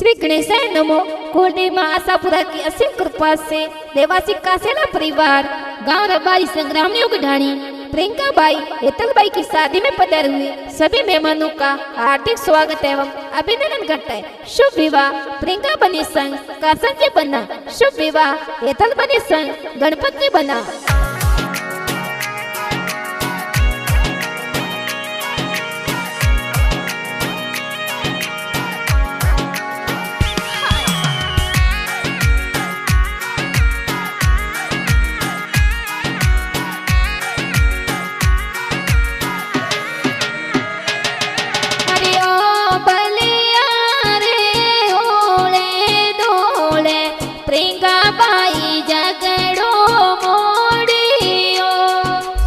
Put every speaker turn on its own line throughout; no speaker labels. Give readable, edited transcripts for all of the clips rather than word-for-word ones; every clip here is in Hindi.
श्री गणेशाय नमो। कोडे मां आशापुरा की असीम कृपा से देवासी कासेला परिवार गांव रबारी संग्राम उगढ़ानी प्रियंका बाई हेतलबाई की शादी में पधारे हुए सभी मेहमानों का हार्दिक स्वागत एवं अभिनंदन करता है। शुभ विवाह प्रियंका बनी संग कासन जी बना, शुभ विवाह हेतल बनी संग गणपत जी बना।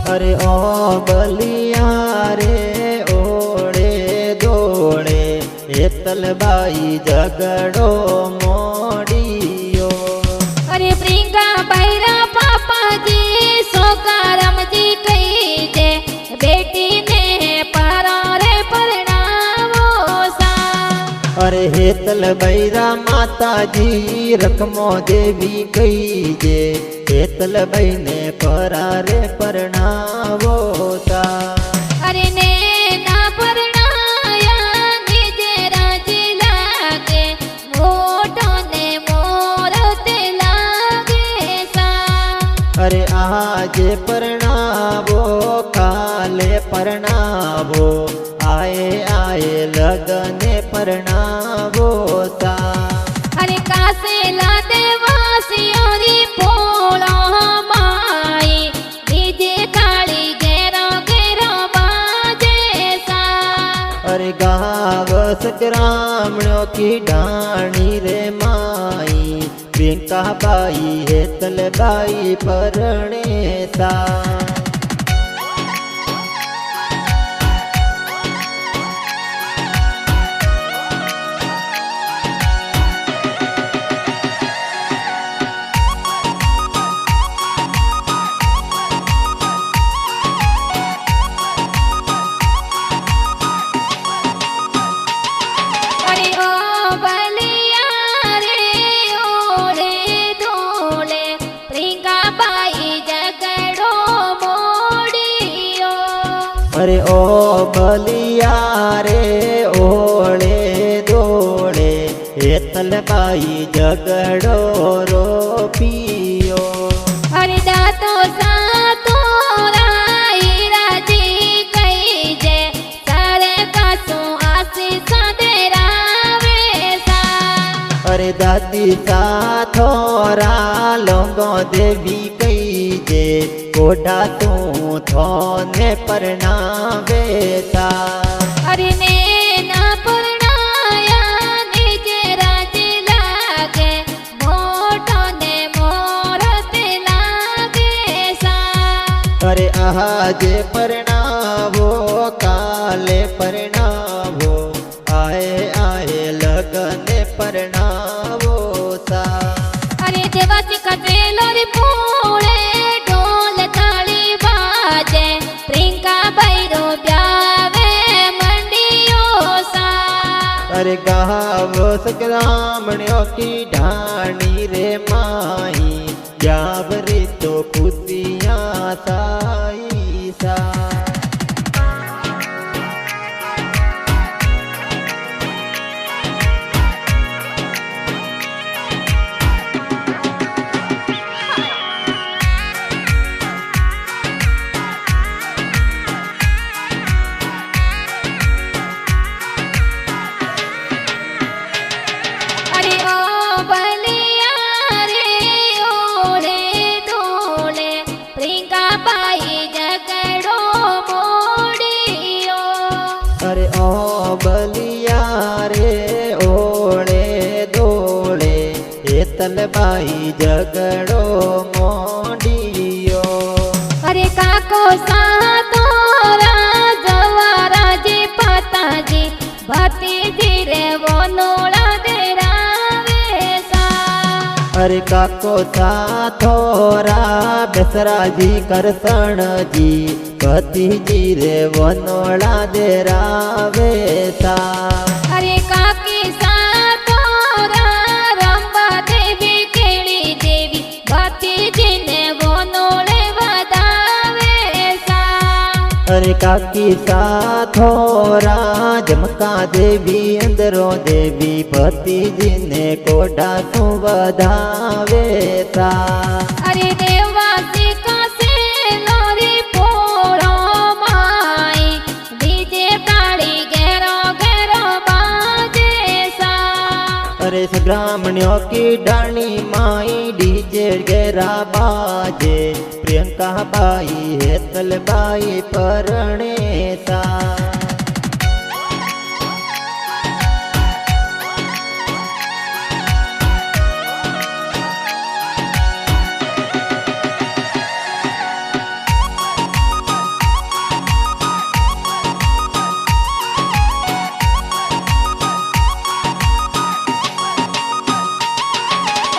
अरे ओ बलिया रे ओड़े दोड़े हेतलबाई झगड़ो मोड़ियो।
अरे प्रियंका बैरा पापा जी सोकारम जी कही जे बेटी ने पारा रे परणावो सा।
अरे हेतल बैरा माता जी रखमो देवी कही जे हेतलबाई ने परारे परणावो ता।
अरे ने ना परणाया निजे राजी लागे मोटो ने मोरते लागे सा।
अरे आज परणावो काले परणावो आए आए लगने परणावो ता।
अरे कासेला देवासियोरी पोलो माई डीजे काली गेरो गेरो बाजे सा।
अरे गाव संग्रामणों की डाणी रे माई प्रियंका बाई हेतलबाई परणे सा। अरे ओ बलिया रे ओड़े दोड़े हेतलबाई झगड़ो रो पियो।
अरे दातो सा तोरा राजी कही जे सारे कासो आशीष देरावे सा।
अरे दादी सा थोरा लोगो देवी कही जे कोडा तू थोने परणावे ता।
अरे ने ना परणाया निजे राजी लागे मोटो ने मोरते लागे सा।
अरे आज परणावो काले परणावो आए आए लगने परणावो सा।
अरे देवासी का टेलर पूरे ढोल ताली बाजे प्रियंका बैरो ब्यावे मंडियो सा।
अरे गाव संग्रामणों की ढाणी रे माई जावरी तो खुशियाँ साई सा। अरे ओ बलिया रे ओड़े दोड़े हेतलबाई झगड़ो मोड़ियो।
अरे काको सा तोरा जवारा जी पाताजी भतीजी रे वो नोड़ा देरावे सा।
अरे काको सा थोरा बेसरा जी करसण जी भतीजी रे वनोड़ा देरावे सा।
अरे काकी सा तो
अरे काकी सा थोरा जमका देवी अंदरो देवी पति जी ने कोडा सु बधावे ता।
अरे देवासी का से लोरी पोड़ो माई डीजे ताड़ी घेरो घेरो बाजे सा।
अरे ब्राह्मणों की डाणी माई डीजे गेरा बाजे प्रियंका बाई हेतल बाई परणेता।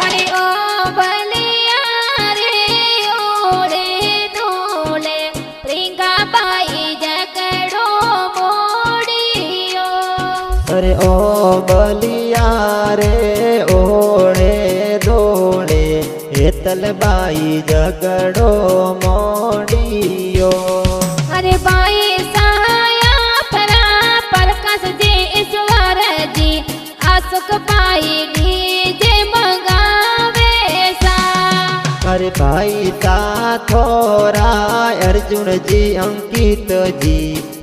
अरे ओ बलिया रे ओड़े दोले प्रियंका बाई जगड़ो मोड़ियो।
अरे ओ बलिया रे ओड़े दोड़े हेतल बाई जगड़ो मोड़ियो।
अरे बाई सहाया परा परकस जी ईश्वर जी आसुक पाई डीजे मंगावे सा।
अरे भाई ता थोरा अर्जुन जी अंकित जी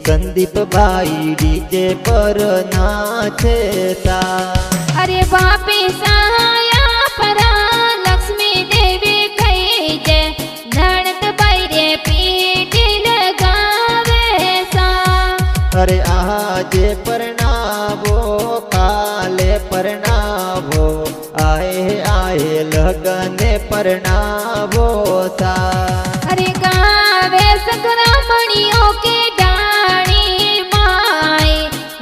संदीप भाई डीजे पर नाचे ता।
अरे बापी सहाया परा लक्ष्मी देवी कही जे नणत बाई रे पीटी लगावे सा।
अरे आज परनावो काले परनावो आए आए लगने परनावो सा।
अरे गावे संग्रामणियों के डाणी माई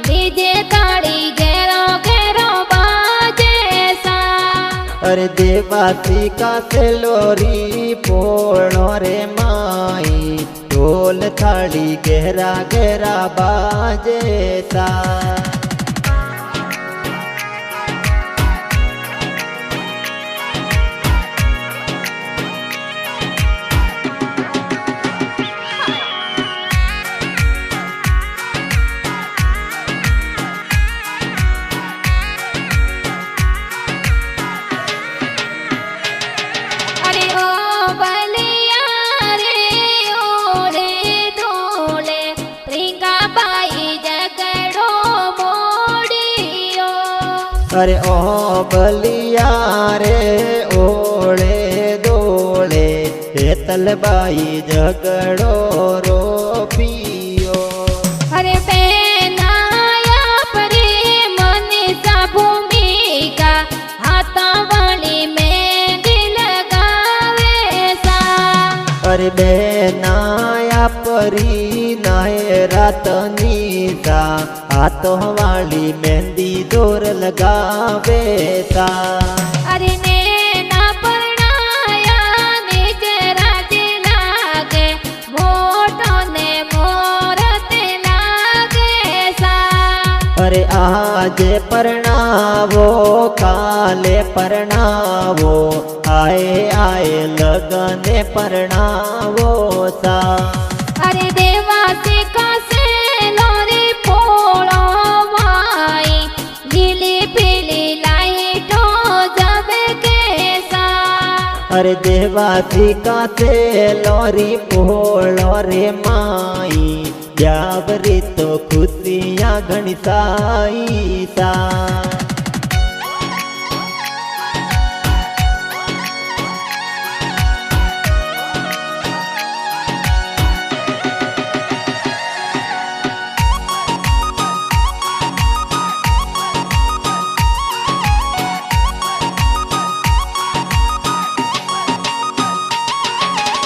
डीजे ताड़ी घेरो घेरो बाजे सा।
अरे देवासी का सेलोरी पोलो रे माई ढोल थाली गहरा गहरा बाजे सा।
अरे ओ बलिया रे ओड़े दोले प्रियंका बाई जगड़ो मोड़ियो।
अरे ओ बलिया रे ओले दोले हेतल बाई झगड़ो रो पियो।
अरे बेनाया परे मनीषा भूमिका हाथा वाली मेहंदी लगावे सा।
अरे बेनाया परी नाय रात नीसा हाथों वाली मेहंदी जोर लगावे सा।
अरे नैना परणाया निज राज लागे मोटो ने मोरते लागे सा।
अरे आज परनावो काले परनावो आए आए लगने परनावो सा।
अरे देवासी का से लोरी पोड़ो माई लीली पीली लाइटो जब के सा।
अरे देवासी का से लोरी पोलो रे माई जावरी तो खुशियाँ घणसाई सा।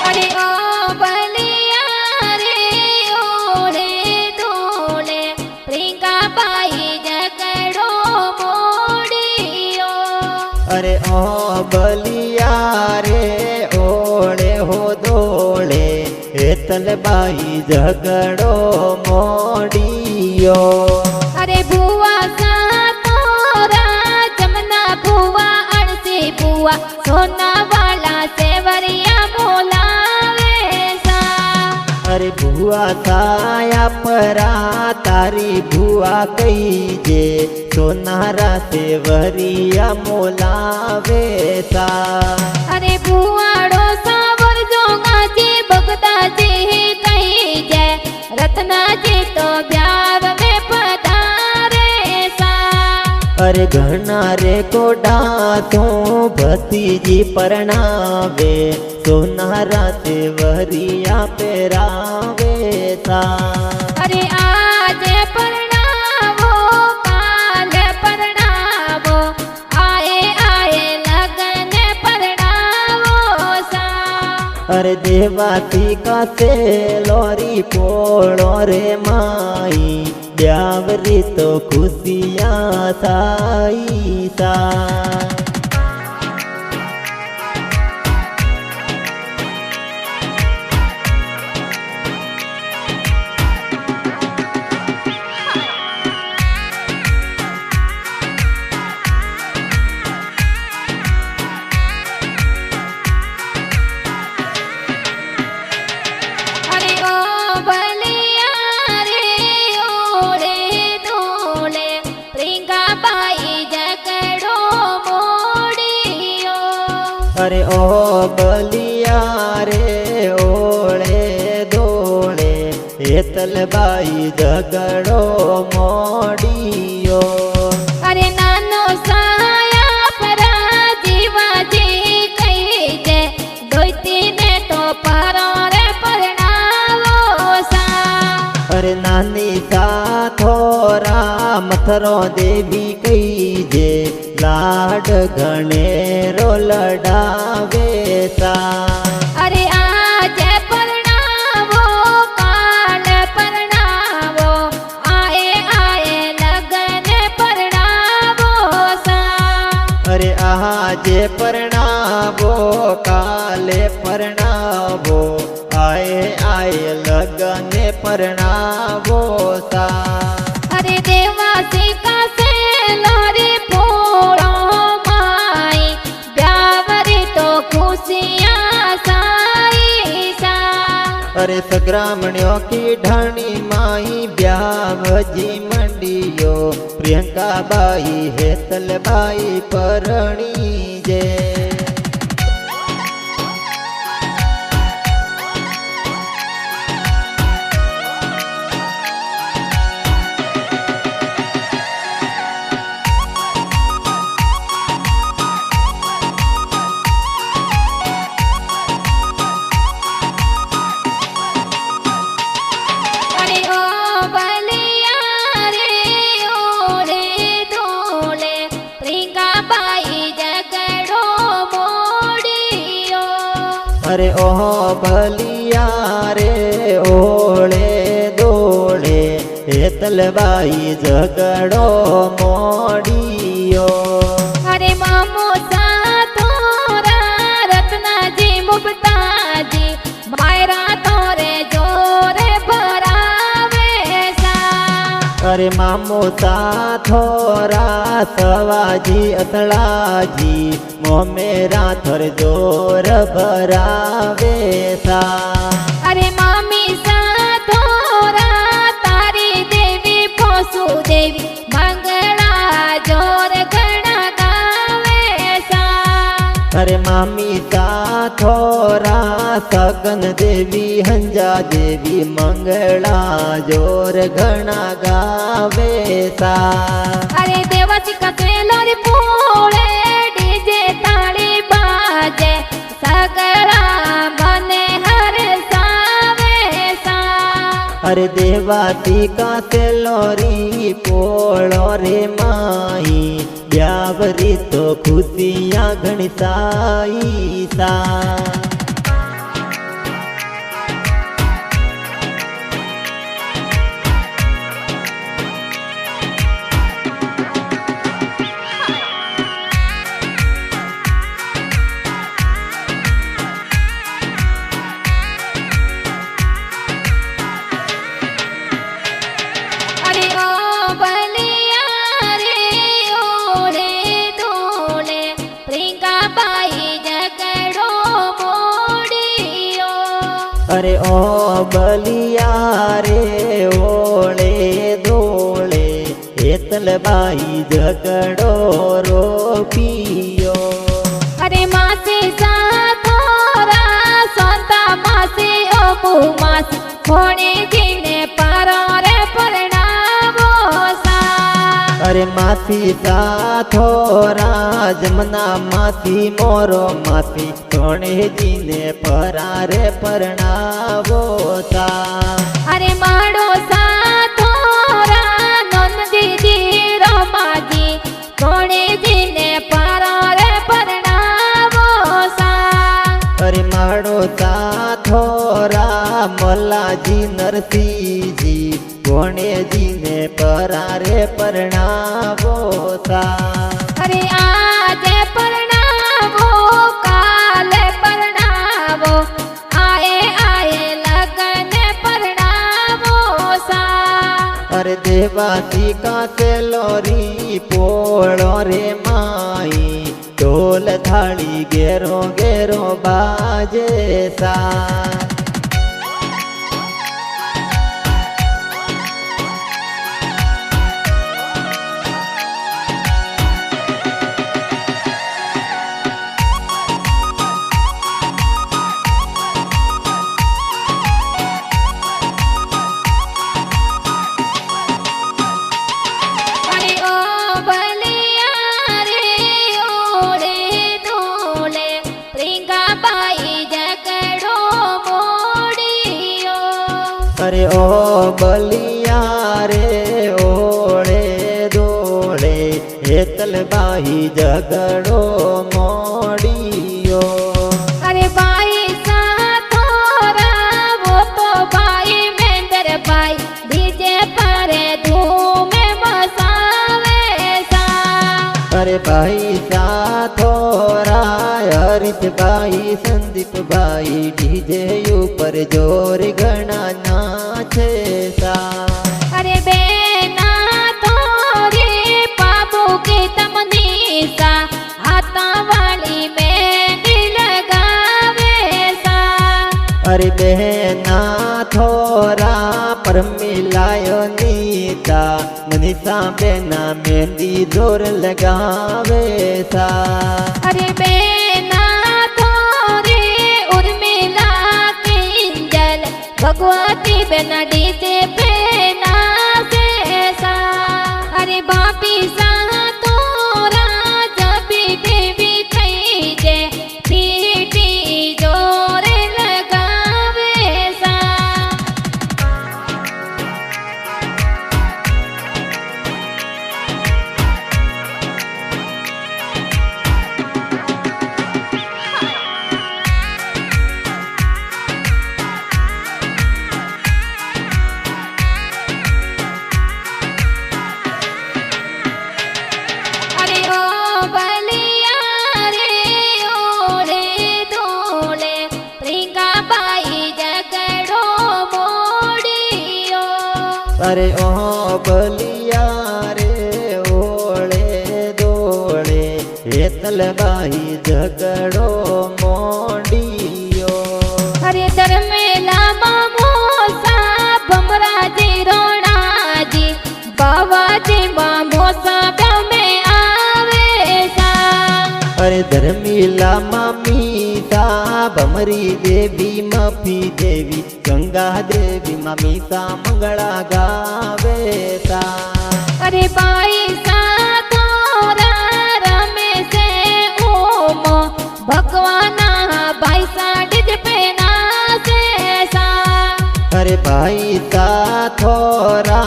अरे ओ बलिया रे ओड़े दोले प्रियंका बाई जगड़ो मोड़ियो।
अरे ओ बलिया रे ओड़े हो दोड़े हेतल बाई झगड़ो मोड़ियो।
अरे बुआ सा तोरा जमुना बुआ अड़सी बुआ सोना वाला सेवरिया बोलावे सा।
अरे अरे भुआ थाया परा तारी भुआ कही जे सोनारा से वरिया मोलावे सा।
अरे बुआड़ो सावर जोगा जी बगदा जी कही जय रत्ना जी तो ब्याव में पधारे सा।
अरे घना रे कोडा तो भतीजी परणावे सोनारा से वरिया पेरावे सा।
अरे आज परणावो काल परणावो आए आए लगन परणावो सा।
अरे देवाती का से लोरी पोड़ो रे माई ब्यावरी तो खुशियाँ थाई सा।
अरे ओ बलिया रे ओले दोले प्रिंगा बाई जगड़ो मोड़ियो।
अरे ओ बलिया रे ओले दोले हेतल बाई झगड़ो मोड़ियो।
अरे नानो साया परा जीवाजी कही जे दोती ने तो परो रे परणावो सा।
अरे नानी सा थोरा मथरो देवी कही जे लाड घणेरो लडावे सा।
अरे आज परणावो काल परणावो आए आए लगन परणावो सा।
अरे आज परणावो काले परणावो आए आए लगने परणावो सा।
अरे देवासी का से लोरी फोड़ो माई ब्यावरी तो खुशियाँ साई सा।
अरे सग्रामण्यों की ढाणी माई ब्यावजी मंडियो प्रियंका बाई हेतल बाई परणी जे।
अरे ओ बलिया रे ओले दोले प्रिंगा बाई जगड़ो मोड़ियो।
अरे ओह बलिया रे ओले दोले हेतल बाई झगड़ो मोड़ियो।
अरे मामो सा तोरा रत्ना जी मुबता जी मायरा तोरे जोरे भरावे सा।
अरे मामो सा थोरा सवाजी अतलाजी मोमेरा थर जोर भरावे सा।
अरे मामी सा थोरा तारी देवी पोसु देवी मंगला जोर गणा गावे सा।
अरे मामी सा थोरा सगन देवी हंजा देवी मंगला जोर घना गावे सा।
अरे देवासी का लोरी पोळे डीजे ताली बाजे सगळा मने हर सावे सा।
अरे देवाती का तेलोरी पोळो रे माई ब्यावरी तो खुशियाँ घणी साई सा।
अरे ओ बलिया रे ओले दोले प्रिंगा बाई जगड़ो
अरे ओ बलिया रे ओले दोले हेतल बाई झगड़ो रो पियो
अरे मासे साथोरा सोता मासे ओबू मासे खोणे जीने पारो रे परणावो सा
अरे मासी साथोरा जमना मासी मोरो मासी सोने जीने परारे परणावो सा
अरे माड़ो साथोरा नन दीदी रोमाजी खोणे जीने पारो रे परणावो सा
अरे माड़ो साथोरा मल्लाजी नरसिंहजी कोणे जी ने परारे परणावो सा
अरे आज परणावो काले परणावो आए आए लगन परणावो सा
अरे देवासी का से लोरी पोड़ो रे माई ढोल थाली गेरो गेरो बाजे सा
अरे ओ बलिया रे ओले दोले प्रिंगा बाई जगड़ो मोड़ियो
अरे ओ बलिया रे ओले दोले हेतल बाई झगड़ो मोड़ियो
अरे बाई साथोरा वो तो बाई मेंदर बाई डीजे पर धूम बसावे सा
अरे भाई साथोरा हरित भाई संदीप भाई डीजे ऊपर जोर घना नाचे सा
अरे बेना थोड़ी पाबू के तमनी सा हाथा वाली मेहंदी लगावे सा
अरे बहना थोरा पर मिलायो नीता मनीषा बेना मेहंदी जोर लगावे सा
अरे बेना थोड़ी उर्मिला किंजल भगवती बेना डीजे पे नाचे सा अरे बापी सा तोरा जबी देवी कही जे पीटी जोर लगावे सा अरे ओ बलिया रे ओले दोले प्रिंगा बाई जगड़ो मोड़ियो
अरे ओ बलिया रे ओले दोले हेतल बाई झगड़ो मोड़ियो
अरे धर्मेला मामोसा भमरा जी रोणा जी बाबा जी मामोसा ब्याह में आवे सा
अरे धर्मिला मामी सा भमरी देवी मफी देवी गंगा देवी मामी सा मंगला गावे सा
अरे बाई सा थोरा रमे से ओम भगवाना बाई सा डिज पे नाचे सा
अरे भाई सा थोरा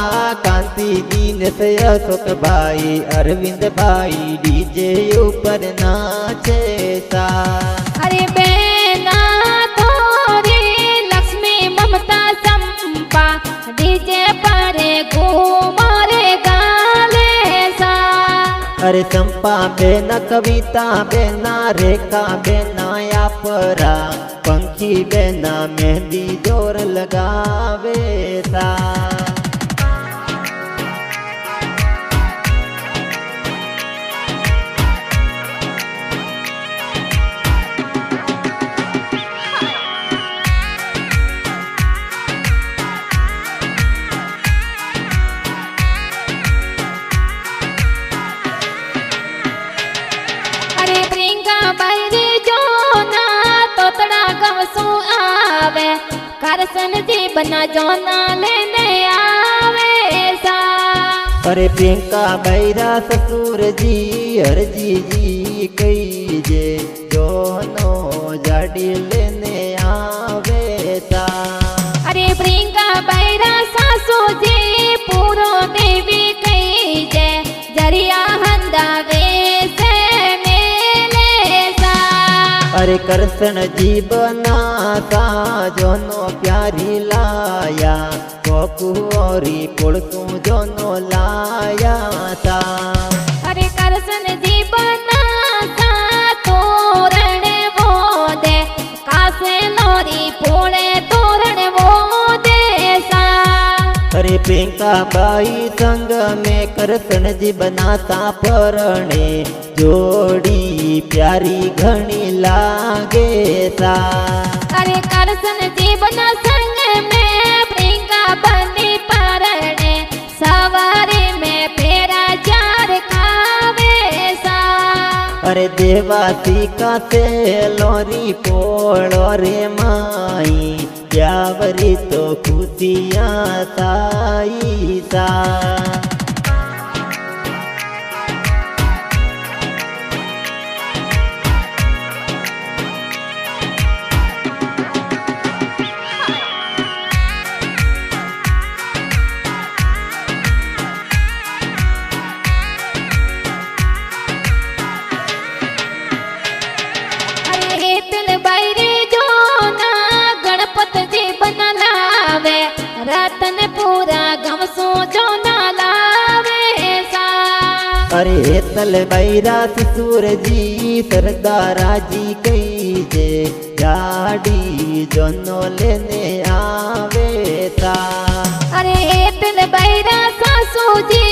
कांति दीन से अशोक भाई अरविंद भाई डीजे ऊपर नाचे सा
अरे बेना थोरी लक्ष्मी ममता संपा डीजे पर घूमरे गाले सा
अरे चंपा बेना कविता बेना रेखा बेना यापरा पंखी बेना मेहंदी जोर लगावे सा
प्रियंका बाई जो ना तोतड़ा गवसू आवे करसन जी बना जोना लेने आवे सा।
अरे प्रियंका बैरा ससुर जी हरजी जी कही जे जोनो जाडी लेने आवे सा।
अरे प्रियंका बैरा सासू जी पूरो देवी कही जे जरिया हंदावे से मेले सा।
अरे करसन जी बना सा जोनो प्यारी लाया कोकुरी पुड़सू जोनो लाया सा।
अरे करसन जी बना सा तोरण वो दे कासे लोरी पोड़े तोरण वो दे सा।
अरे प्रियंका बाई संग में करसन जी बनाता परणे जोड़ी प्यारी घनी लागे सा।
अरे करसन जी बना संग में प्रियंका बनी परणे सवारी में फेरा चार खावे सा।
अरे देवासी का से लोरी पोड़ो रे माई प्यावरी तो खुशियाँ ताई सा।
पूरा गमसो जो ना लावे सा।
अरे तल बैरा ससुर जी सरदारा जी कही जे गाड़ी जोनो लेने आवे सा।
अरे तल बैरा सासू जी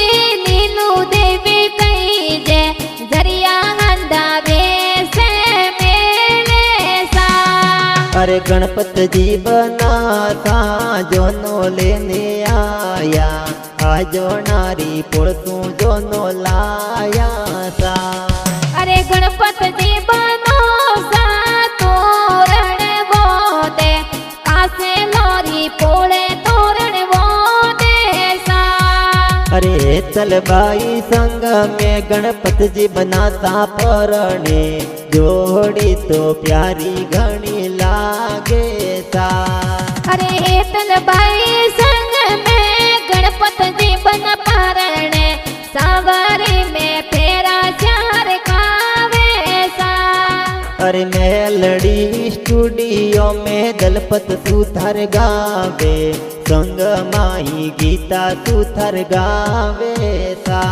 नीलू देवी कही जे जरिया हंदावे से मेले सा।
अरे गणपत जी बना था जोनो लेने आया आजो नारी पुड़सू जोनो लाया सा।
अरे गणपत जी बनो सा तोरण वो दे कासे लोरी पोड़े तोरण वो दे सा।
अरे चल बाई संग में गणपत जी बनाता परणे जोड़ी तो प्यारी घनी लागे सा।
अरे तल बाई संग में गणपत जी बन परणे सवारी में फेरा चार खावे सा।
अरे मेलड़ी स्टूडियो में दलपत सुथर गावे संग माही गीता सुथर गावे सा।